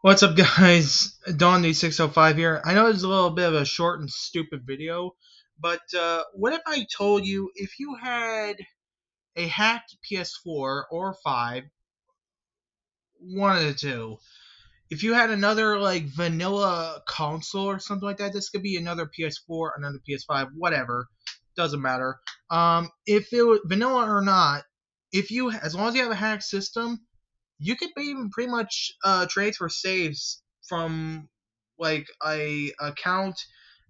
What's up, guys? Don605 here. I know it's a little bit of a short and stupid video, but what if I told you if you had a hacked PS4 or 5, one of the two, if you had another like vanilla console or something like that, this could be another PS4, another PS5, whatever, doesn't matter. If it was vanilla or not, if you as long as you have a hacked system, you could pretty much transfer saves from like a account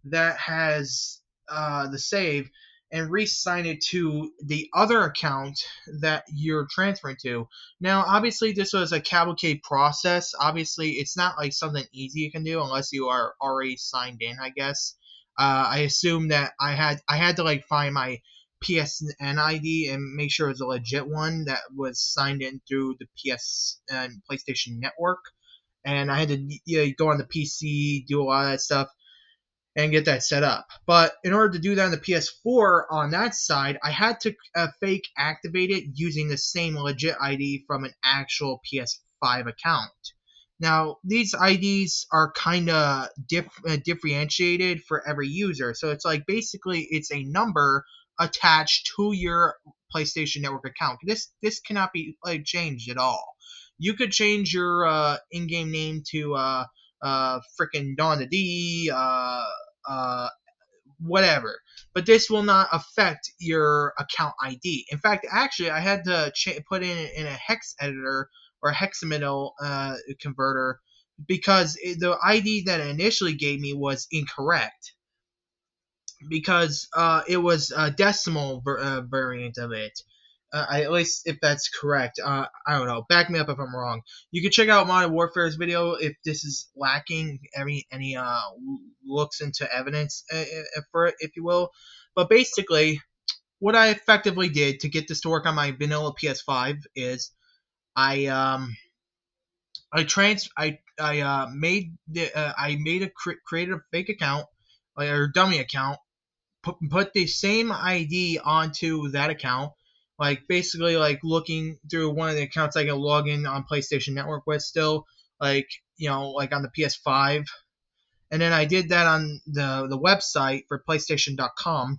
that has the save and re-sign it to the other account that you're transferring to. Now, obviously, this was a cavalcade process. Obviously, it's not like something easy you can do unless you are already signed in, I guess. I assume that I had to like find my PSN ID and make sure it was a legit one that was signed in through the PS and PlayStation Network. And I had to go on the PC, do a lot of that stuff, and get that set up. But in order to do that on the PS4 on that side, I had to fake activate it using the same legit ID from an actual PS5 account. Now, these IDs are kind of differentiated for every user. So it's like basically it's a number attached to your PlayStation Network account. This cannot be like changed at all. You could change your in-game name to freaking Dawn the D, uh, whatever. But this will not affect your account ID. In fact, actually, I had to put in a hex editor or a hexametal converter because the ID that it initially gave me was incorrect because it was a decimal variant of it. At least if that's correct. I don't know. Back me up if I'm wrong. You can check out Modern Warfare's video if this is lacking any looks into evidence for it, if you will. But basically, what I effectively did to get this to work on my vanilla PS5 is I made a created a fake account or dummy account, put the same ID onto that account, like basically like looking through one of the accounts I can log in on PlayStation Network with still, like like on the PS5, and then I did that on the website for PlayStation.com,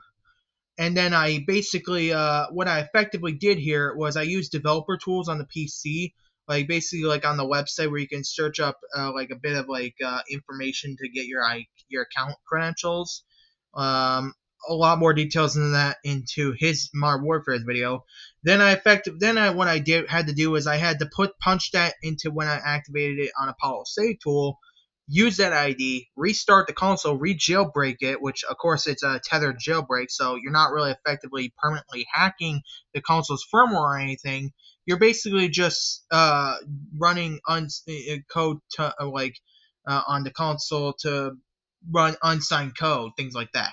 and then I basically what I effectively did here was I used developer tools on the PC. Like basically, like on the website where you can search up like a bit of like information to get your account credentials. Um, a lot more details than that into his Modern Warfare video. What I did had to do is I had to punch that into when I activated it on Apollo Save Tool, use that ID, restart the console, re-jailbreak it, which of course it's a tethered jailbreak, so you're not really effectively permanently hacking the console's firmware or anything. You're basically just running code to on the console to run unsigned code, things like that.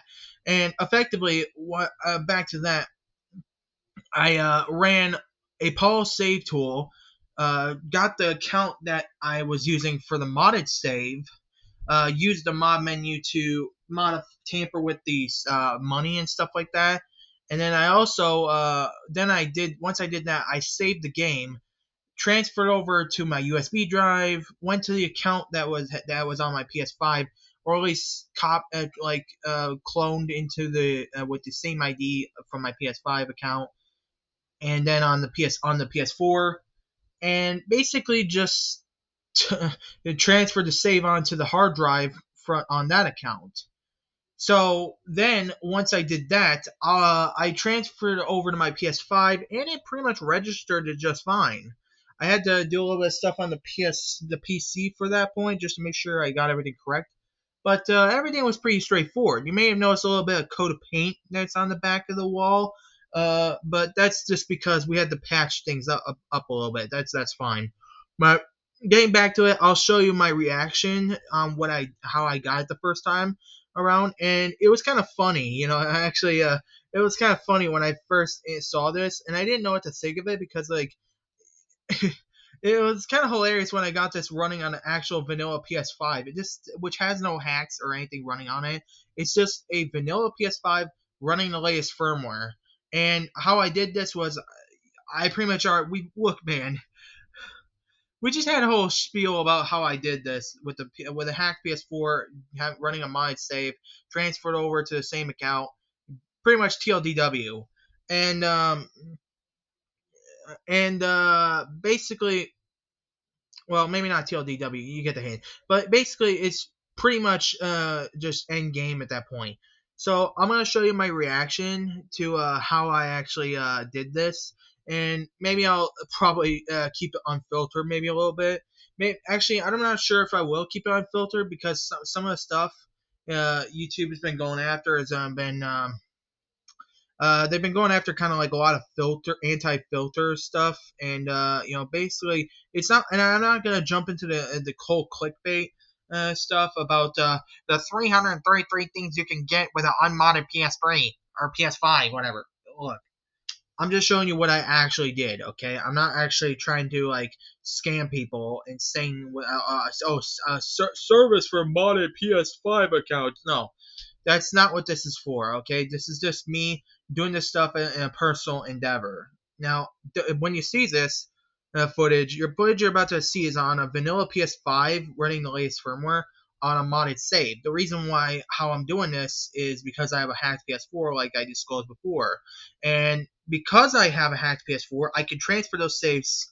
And effectively, what back to that, I ran a pulse save tool, got the account that I was using for the modded save, used the mod menu to tamper with the money and stuff like that. And then I also then I did once I did that, I saved the game, transferred over to my USB drive, went to the account that was on my PS5, or at least cloned into the with the same ID from my PS5 account, and then on the PS4, and basically just transferred the save onto the hard drive on that account. So then, once I did that, I transferred it over to my PS5, and it pretty much registered it just fine. I had to do a little bit of stuff on the PC for that point, just to make sure I got everything correct. But everything was pretty straightforward. You may have noticed a little bit of coat of paint that's on the back of the wall, but that's just because we had to patch things up a little bit. That's fine. But getting back to it, I'll show you my reaction on how I got it the first time around, and it was kind of funny. Actually, it was kind of funny when I first saw this, and I didn't know what to think of it because like it was kind of hilarious when I got this running on an actual vanilla PS5. Which has no hacks or anything running on it. It's just a vanilla PS5 running the latest firmware. And how I did this was I pretty much are we look, man. we just had a whole spiel about how I did this with a hacked PS4, running a mod save, transferred over to the same account, pretty much TLDW, and basically, well, maybe not TLDW, you get the hint, but basically it's pretty much just end game at that point. So I'm gonna show you my reaction to how I actually did this, and maybe I'll probably keep it unfiltered maybe a little bit. Actually, I'm not sure if I will keep it unfiltered because some of the stuff YouTube has been going after has been they've been going after kind of like a lot of anti-filter stuff, and basically it's not. And I'm not gonna jump into the cold clickbait stuff about the 333 things you can get with an unmodded PS3 or PS5, whatever. Look, I'm just showing you what I actually did. Okay, I'm not actually trying to like scam people and saying service for modded PS5 accounts. No, that's not what this is for. Okay, this is just me doing this stuff in a personal endeavor. Now, when you see this footage you're about to see is on a vanilla PS5 running the latest firmware on a modded save. The reason why how I'm doing this is because I have a hacked PS4, like I disclosed before, and because I have a hacked PS4, I can transfer those saves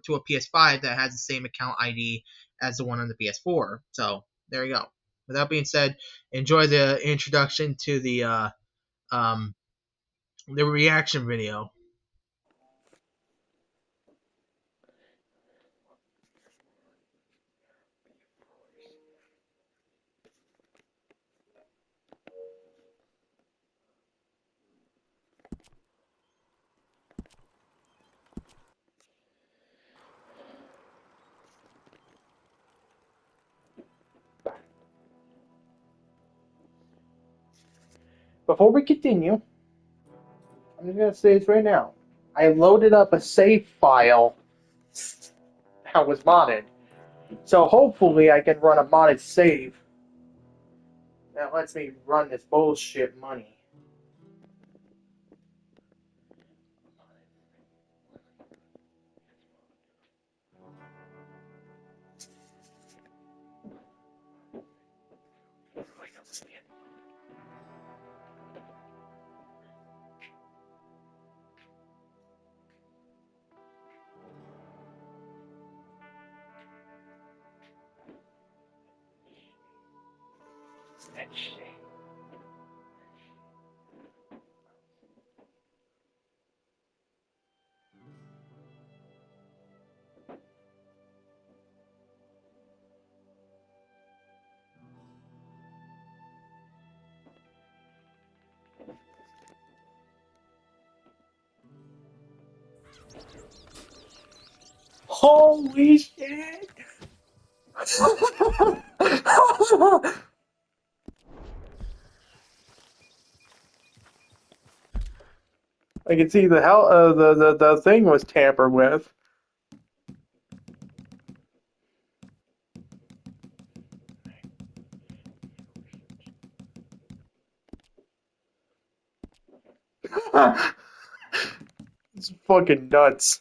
to a PS5 that has the same account ID as the one on the PS4. So there you go. With that being said, enjoy the introduction to um, the reaction video. Before we continue, I'm just gonna say this right now. I loaded up a save file that was modded, so hopefully I can run a modded save that lets me run this bullshit money. Holy shit! I can see the thing was tampered with. It's fucking nuts.